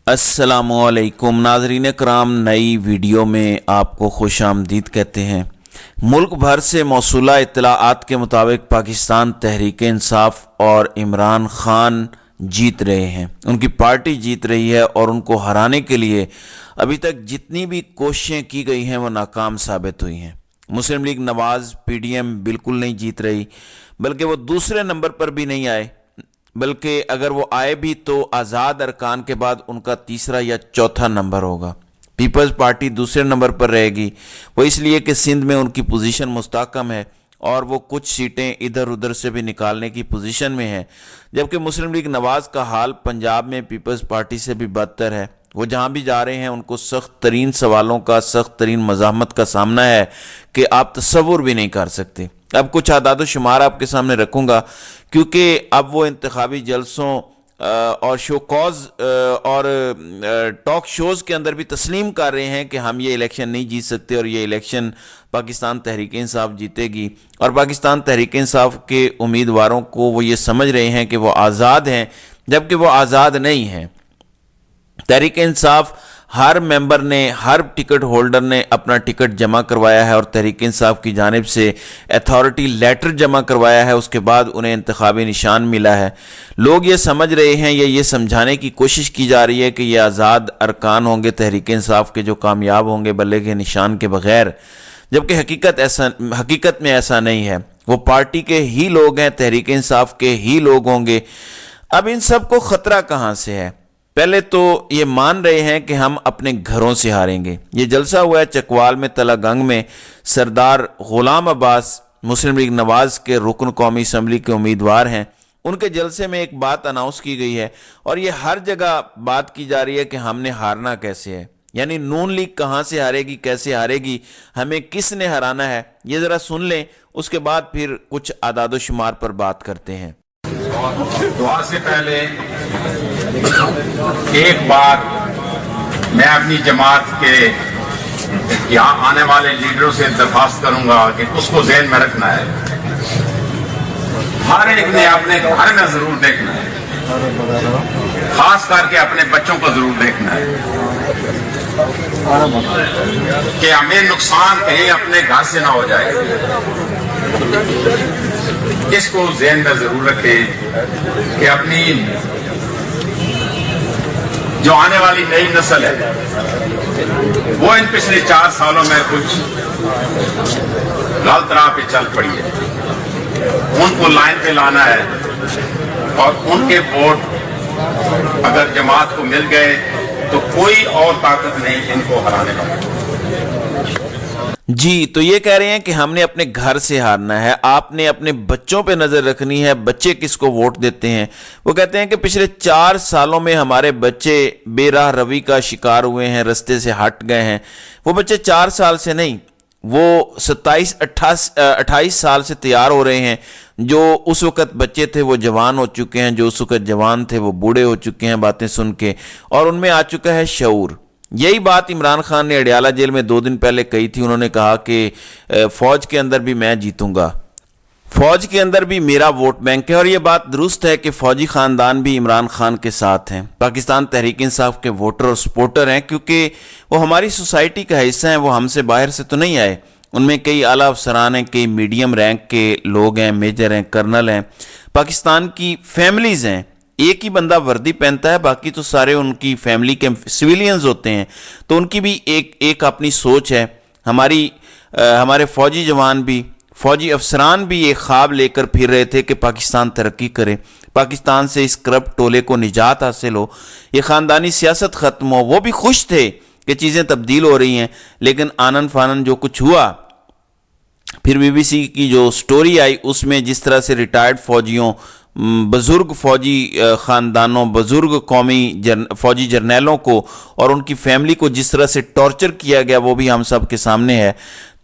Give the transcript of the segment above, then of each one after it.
अस्सलाम वालेकुम नाज़रीन कराम, नई वीडियो में आपको खुश आमदीद कहते हैं। मुल्क भर से मौसूला इत्तलाआत के मुताबिक पाकिस्तान तहरीक इंसाफ और इमरान खान जीत रहे हैं, उनकी पार्टी जीत रही है और उनको हराने के लिए अभी तक जितनी भी कोशिशें की गई हैं वो नाकाम साबित हुई हैं। मुस्लिम लीग नवाज़ पीडीएम बिल्कुल नहीं जीत रही, बल्कि वो दूसरे नंबर पर भी नहीं आए, बल्कि अगर वो आए भी तो आज़ाद अरकान के बाद उनका तीसरा या चौथा नंबर होगा। पीपल्स पार्टी दूसरे नंबर पर रहेगी, वो इसलिए कि सिंध में उनकी पोजीशन मुस्तहकम है और वो कुछ सीटें इधर उधर से भी निकालने की पोजीशन में है। जबकि मुस्लिम लीग नवाज़ का हाल पंजाब में पीपल्स पार्टी से भी बदतर है। वो जहाँ भी जा रहे हैं उनको सख्त तरीन सवालों का, सख्त तरीन मज़ाहमत का सामना है कि आप तसव्वुर भी नहीं कर सकते। अब कुछ आदाद शुमार आपके सामने रखूँगा, क्योंकि अब वो इंतखाबी जलसों और शो कॉज और टॉक शोज़ के अंदर भी तस्लीम कर रहे हैं कि हम ये इलेक्शन नहीं जीत सकते और ये इलेक्शन पाकिस्तान तहरीक इंसाफ जीतेगी। और पाकिस्तान तहरीक इंसाफ के उम्मीदवारों को वो ये समझ रहे हैं कि वो आज़ाद हैं, जबकि वो आज़ाद नहीं हैं। तहरीक इंसाफ हर मेंबर ने, हर टिकट होल्डर ने अपना टिकट जमा करवाया है और तहरीक इंसाफ की जानिब से अथॉरिटी लेटर जमा करवाया है। उसके बाद उन्हें इंतखाबी निशान मिला है। लोग ये समझ रहे हैं या ये समझाने की कोशिश की जा रही है कि ये आज़ाद अरकान होंगे तहरीक इंसाफ के जो कामयाब होंगे बल्ले के निशान के बगैर, जबकि हकीकत में ऐसा नहीं है। वो पार्टी के ही लोग हैं, तहरीक इंसाफ के ही लोग होंगे। अब इन सब को ख़तरा कहाँ से है? पहले तो ये मान रहे हैं कि हम अपने घरों से हारेंगे। ये जलसा हुआ है चकवाल में, तलागंग में। सरदार गुलाम अब्बास मुस्लिम लीग नवाज़ के रुकन कौमी असम्बली के उम्मीदवार हैं। उनके जलसे में एक बात अनाउंस की गई है और ये हर जगह बात की जा रही है कि हमने हारना कैसे है, यानी नून लीग कहाँ से हारेगी, कैसे हारेगी, हमें किसने हराना है। ये ज़रा सुन लें, उसके बाद फिर कुछ आदाद शुमार पर बात करते हैं। दुआ से पहले एक बात मैं अपनी जमात के यहाँ आने वाले लीडरों से दरख्वास्त करूंगा कि उसको ज़हन में रखना है। हर एक ने अपने घर में जरूर देखना है, खास करके अपने बच्चों को जरूर देखना है कि हमें नुकसान कहीं अपने घर से ना हो जाए। इसको ज़हन में जरूर रखें कि अपनी जो आने वाली नई नस्ल है वो इन पिछले 4 सालों में कुछ गलत राह पे चल पड़ी है, उनको लाइन पे लाना है और उनके वोट अगर जमात को मिल गए तो कोई और ताकत नहीं इनको हराने का। जी, तो ये कह रहे हैं कि हमने अपने घर से हारना है, आपने अपने बच्चों पे नज़र रखनी है। बच्चे किसको वोट देते हैं? वो कहते हैं कि पिछले 4 सालों में हमारे बच्चे बेराह रवि का शिकार हुए हैं, रास्ते से हट गए हैं। वो बच्चे 4 साल से नहीं, वो 27-28 साल से तैयार हो रहे हैं। जो उस वक़्त बच्चे थे वो जवान हो चुके हैं, जो उस वक़्त जवान थे वो बूढ़े हो चुके हैं बातें सुन के, और उनमें आ चुका है शऊर। यही बात इमरान खान ने अडियाला जेल में 2 दिन पहले कही थी। उन्होंने कहा कि फ़ौज के अंदर भी मैं जीतूंगा, फ़ौज के अंदर भी मेरा वोट बैंक है। और ये बात दुरुस्त है कि फ़ौजी ख़ानदान भी इमरान खान के साथ हैं, पाकिस्तान तहरीक इंसाफ के वोटर और सपोर्टर हैं, क्योंकि वो हमारी सोसाइटी का हिस्सा हैं। वो हमसे बाहर से तो नहीं आए। उनमें कई आला अफसरान हैं, कई मीडियम रैंक के लोग हैं, मेजर हैं, कर्नल हैं, पाकिस्तान की फैमिलीज़ हैं। एक ही बंदा वर्दी पहनता है, बाकी तो सारे उनकी फैमिली के सिविलियंस होते हैं। तो उनकी भी एक अपनी सोच है। हमारे फ़ौजी जवान भी, फ़ौजी अफसरान भी एक ख्वाब लेकर फिर रहे थे कि पाकिस्तान तरक्की करे, पाकिस्तान से इस करप्ट टोले को निजात हासिल हो, ये ख़ानदानी सियासत ख़त्म हो। वो भी खुश थे कि चीज़ें तब्दील हो रही हैं, लेकिन आनन फानन जो कुछ हुआ, फिर बीबीसी की जो स्टोरी आई उसमें जिस तरह से रिटायर्ड फ़ौजियों, बुज़ुर्ग फ़ौजी ख़ानदानों, बुज़ुर्ग कौमी फ़ौजी जर्नैलों को और उनकी फैमिली को जिस तरह से टॉर्चर किया गया, वो भी हम सब के सामने है।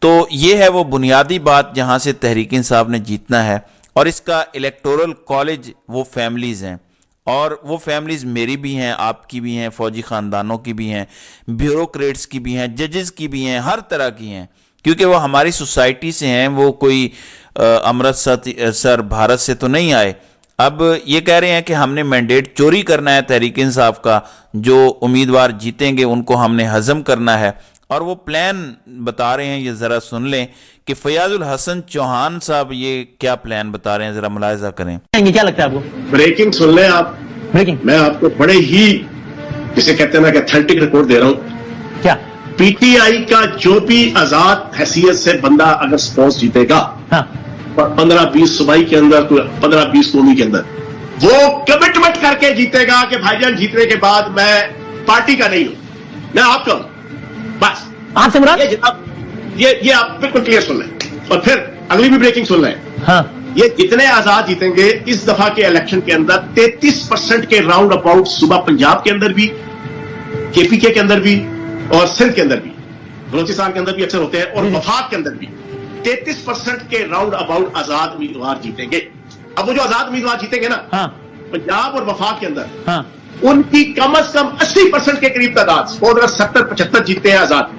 तो ये है वो बुनियादी बात जहाँ से तहरीक इंसाफ ने जीतना है। और इसका इलेक्टोरल कॉलेज वो फैमिलीज़ हैं, और वो फैमिलीज़ मेरी भी हैं, आपकी भी हैं, फ़ौजी ख़ानदानों की भी हैं, ब्यूरोक्रेट्स की भी हैं, जजेस की भी हैं, हर तरह की हैं, क्योंकि वो हमारी सोसाइटी से हैं। वो कोई अमृतसर भारत से तो नहीं आए। اب یہ کہہ رہے ہیں کہ ہم نے مینڈیٹ چوری کرنا ہے تحریک انصاف کا، جو امیدوار جیتیں گے ان کو ہم نے ہضم کرنا ہے، اور وہ پلان بتا رہے ہیں. یہ ذرا سن لیں کہ فیاض الحسن چوہان صاحب یہ کیا پلان بتا رہے ہیں، ذرا ملاحظہ کریں. کیا لگتا ہے آپ کو؟ بریکنگ سن لیں آپ. بریکنگ میں آپ کو بڑے ہی جسے کہتے ہیں نا کہ اتھینٹک رپورٹ دے رہا ہوں. کیا؟ پی ٹی آئی کا جو بھی آزاد حیثیت سے بندہ اگر سپوز جیتے گا ہاں 15-20 صوبائی کے اندر 15-20 قومی کے اندر، وہ کمٹمنٹ کر کے جیتے گا کہ بھائی جان جیتنے کے بعد میں پارٹی کا نہیں ہوں، میں آپ کا ہوں. بس آپ سے مراد؟ یہ جناب یہ آپ بالکل کلیئر سن لیں. اور پھر اگلی بھی بریکنگ سن لیں. ہاں یہ جتنے آزاد جیتیں گے اس دفعہ کے الیکشن کے اندر 33% کے راؤنڈ اباؤٹ صوبہ پنجاب کے اندر بھی، کے پی کے اندر بھی، اور سندھ کے اندر بھی، بلوچستان کے اندر بھی اکثر ہوتے ہیں، اور وفاق کے اندر بھی 33% کے راؤنڈ اباؤٹ آزاد امیدوار جیتیں گے. اب وہ جو آزاد امیدوار جیتیں گے نا ہاں پنجاب اور وفاق کے اندر، ہاں ان کی کم از کم 80% کے قریب تعداد، 70-75 جیتے ہیں آزاد،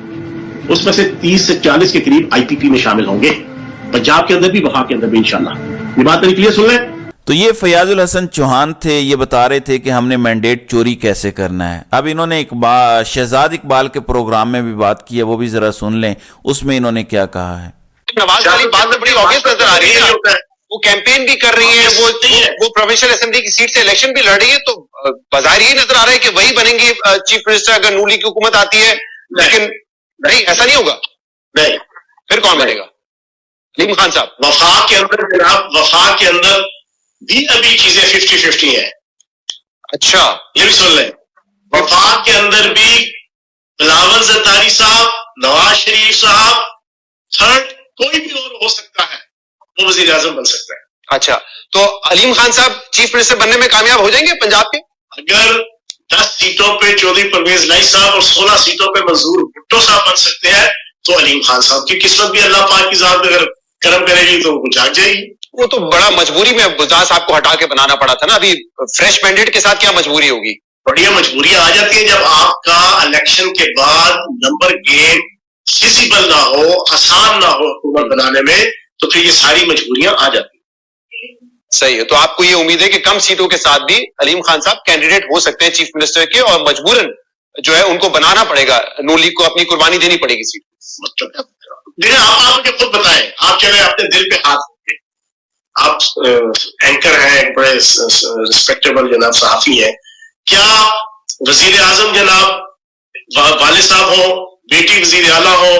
اس میں سے 30 سے 40 کے قریب آئی پی پی میں شامل ہوں گے، پنجاب کے اندر بھی وفاق کے اندر بھی انشاءاللہ. یہ بات میری کلیئر سن لیں. تو یہ فیاض الحسن چوہان تھے، یہ بتا رہے تھے کہ ہم نے مینڈیٹ چوری کیسے کرنا ہے. اب انہوں نے شہزاد اقبال کے پروگرام میں بھی بات کی ہے، وہ بھی ذرا سن لیں، اس میں انہوں نے کیا کہا ہے. نواز والی بات بڑی آبویس نظر آ رہی ہے، وہ کیمپین بھی کر رہی ہیں، وہ پروونشل اسمبلی کی سیٹ سے الیکشن بھی لڑ رہی ہے، تو بظاہر یہ نظر آ رہا ہے کہ وہی بنیں گی چیف منسٹر اگر نون لیگ کی حکومت آتی ہے. لیکن نہیں، ایسا نہیں ہوگا. نہیں، پھر کون بنے گا؟ علیم خان صاحب. وفاق کے اندر جناب، وفاق کے اندر بھی ابھی چیزیں 50-50 ہیں. اچھا یہ بھی سن لیں. وفاق کے اندر بھی بلاول زرداری صاحب، نواز شریف صاحب، تھرڈ کوئی بھی اور ہو سکتا ہے، وہ وزیر اعظم بن سکتا ہے. اچھا، تو علیم خان صاحب چیف منسٹر بننے میں کامیاب ہو جائیں گے پنجاب کے؟ اگر 10 سیٹوں پہ چودھری پرویز لائی صاحب اور 16 سیٹوں پہ منظور بھٹو صاحب بن سکتے ہیں، تو علیم خان صاحب کی قسمت بھی اللہ پاک کی ذات اگر کرم کرے گی تو وہ جاگ جائے گی. وہ تو بڑا مجبوری میں بزدار صاحب کو ہٹا کے بنانا پڑا تھا نا. ابھی فریش مینڈیٹ کے ساتھ کیا مجبوری ہوگی؟ بڑھیا مجبوریاں آ جاتی ہیں جب آپ کا الیکشن کے بعد نمبر گیم فیزیبل نہ ہو، آسان نہ ہو حکومت بنانے میں، تو پھر یہ ساری مجبوریاں آ جاتی ہیں. صحیح ہے. تو آپ کو یہ امید ہے کہ کم سیٹوں کے ساتھ بھی علیم خان صاحب کینڈیڈیٹ ہو سکتے ہیں چیف منسٹر کے، اور مجبوراً جو ہے ان کو بنانا پڑے گا، نون لیگ کو اپنی قربانی دینی پڑے گی سیٹ. مطلب دیکھیں، آپ مجھے خود بتائیں، آپ چلے اپنے دل پہ ہاتھ رکھیں. آپ اینکر ہیں، بڑے ریسپیکٹیبل جناب صحافی ہیں. کیا وزیر اعظم جناب والد صاحب ہوں، بیٹی وزیر اعلیٰ ہو،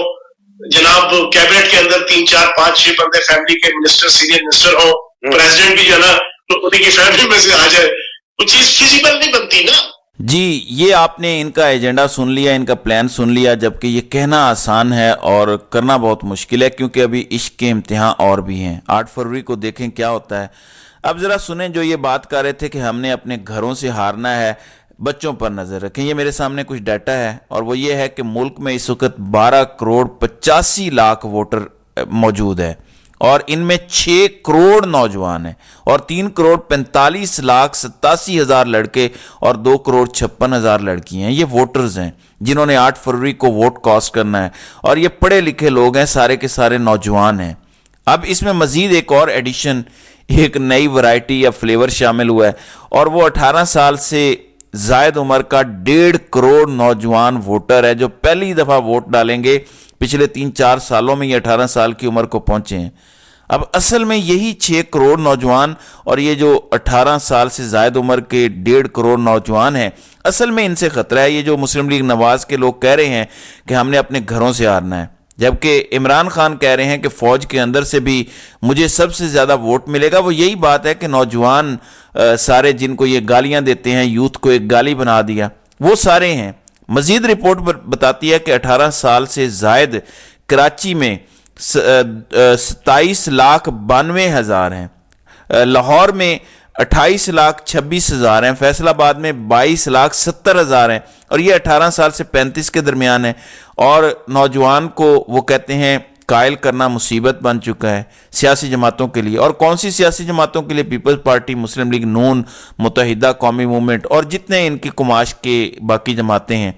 جناب کیبنٹ کے اندر 3-4-5-6 بندے فیملی کے منسٹر، سینئر منسٹر ہوں، پریزیڈنٹ بھی جو ہے نا تو انہیں کی فیملی میں سے آ جائے، وہ چیز فیزیبل نہیں بنتی نا. جی، یہ آپ نے ان کا ایجنڈا سن لیا، ان کا پلان سن لیا، جبکہ یہ کہنا آسان ہے اور کرنا بہت مشکل ہے، کیونکہ ابھی عشق کے امتحان اور بھی ہیں. 8 فروری کو دیکھیں کیا ہوتا ہے. اب ذرا سنیں جو یہ بات کر رہے تھے کہ ہم نے اپنے گھروں سے ہارنا ہے، بچوں پر نظر رکھیں. یہ میرے سامنے کچھ ڈیٹا ہے، اور وہ یہ ہے کہ ملک میں اس وقت 12 کروڑ 85 لاکھ ووٹر موجود ہے، اور ان میں 6 کروڑ نوجوان ہیں، اور 3 کروڑ 45 لاکھ 87 ہزار لڑکے اور 2 کروڑ 56 ہزار لڑکی ہیں. یہ ووٹرز ہیں جنہوں نے 8 فروری کو ووٹ کاسٹ کرنا ہے، اور یہ پڑھے لکھے لوگ ہیں، سارے کے سارے نوجوان ہیں. اب اس میں مزید ایک اور ایڈیشن، ایک نئی ورائٹی یا فلیور شامل ہوا ہے، اور وہ 18 سال سے زائد عمر کا 1.5 کروڑ نوجوان ووٹر ہے، جو پہلی دفعہ ووٹ ڈالیں گے. پچھلے 3-4 سالوں میں یہ 18 سال کی عمر کو پہنچے ہیں. اب اصل میں یہی 6 کروڑ نوجوان اور یہ جو 18 سال سے زائد عمر کے 1.5 کروڑ نوجوان ہیں، اصل میں ان سے خطرہ ہے. یہ جو مسلم لیگ نواز کے لوگ کہہ رہے ہیں کہ ہم نے اپنے گھروں سے ہارنا ہے، جبکہ عمران خان کہہ رہے ہیں کہ فوج کے اندر سے بھی مجھے سب سے زیادہ ووٹ ملے گا. وہ یہی بات ہے کہ نوجوان سارے جن کو یہ گالیاں دیتے ہیں، یوتھ کو ایک گالی بنا دیا، وہ سارے ہیں. مزید رپورٹ بتاتی ہے کہ 18 سال سے زائد کراچی میں 27 لاکھ 92 ہزار ہیں، لاہور میں 28 لاکھ 26 ہزار ہیں، فیصل آباد میں 22 لاکھ 70 ہزار ہیں، اور یہ 18 سال سے 35 کے درمیان ہے. اور نوجوان کو وہ کہتے ہیں قائل کرنا مصیبت بن چکا ہے سیاسی جماعتوں کے لیے. اور کون سی سیاسی جماعتوں کے لیے؟ پیپلز پارٹی، مسلم لیگ نون، متحدہ قومی موومنٹ، اور جتنے ان کی کماش کے باقی جماعتیں ہیں.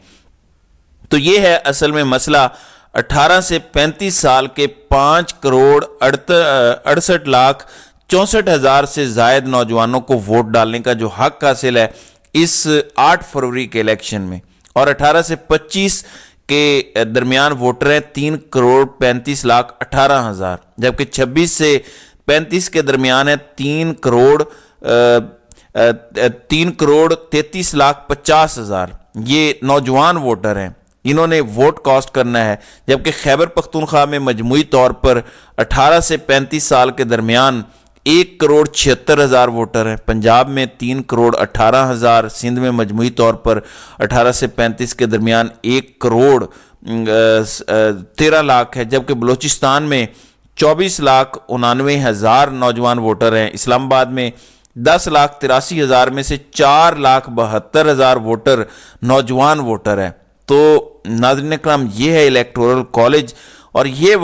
تو یہ ہے اصل میں مسئلہ. 18 سے 35 سال کے 5 کروڑ 68 لاکھ 64,000 से जायद नौजवानों को वोट डालने का जो हक हासिल है इस 8 फरवरी के इलेक्शन में, और 18 से 25 के दरमियान वोटर हैं 3,35,18,000, जबकि 26 से 35 के दरमियान है 3,33,50,000। ये नौजवान वोटर हैं, इन्होंने वोट कास्ट करना है। जबकि खैबर पख्तूनख्वा में मजमूई तौर पर 18 से 35 साल के दरमियान 1,76,000 वोटर हैं। पंजाब में 3,18,000, सिंध में मजमूई तौर पर 18 से 35 के दरमियान 1,13 लाख है। जबकि बलूचिस्तान में 24,99,000 नौजवान वोटर हैं। इस्लामाबाद में 10,83,000 में से 4,72,000 वोटर नौजवान वोटर हैं। तो नाज़रीन इकराम, ये है इलेक्टोरल कॉलेज और ये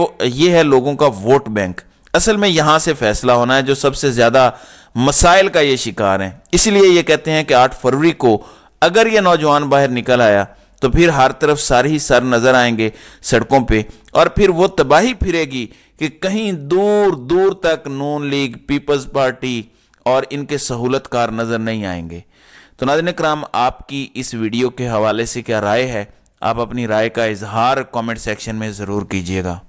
है लोगों का वोट बैंक। असल में यहाँ से फैसला होना है जो सबसे ज़्यादा मसाइल का ये शिकार हैं। इसलिए ये कहते हैं कि 8 फरवरी को अगर ये नौजवान बाहर निकल आया तो फिर हर तरफ सर ही सर नज़र आएंगे सड़कों पे, और फिर वो तबाही फिरेगी कि कहीं दूर दूर तक नून लीग, पीपल्स पार्टी और इनके सहूलतकार नज़र नहीं आएंगे। तो नाज़रीन इकराम, आपकी इस वीडियो के हवाले से क्या राय है? आप अपनी राय का इजहार कमेंट सेक्शन में ज़रूर कीजिएगा।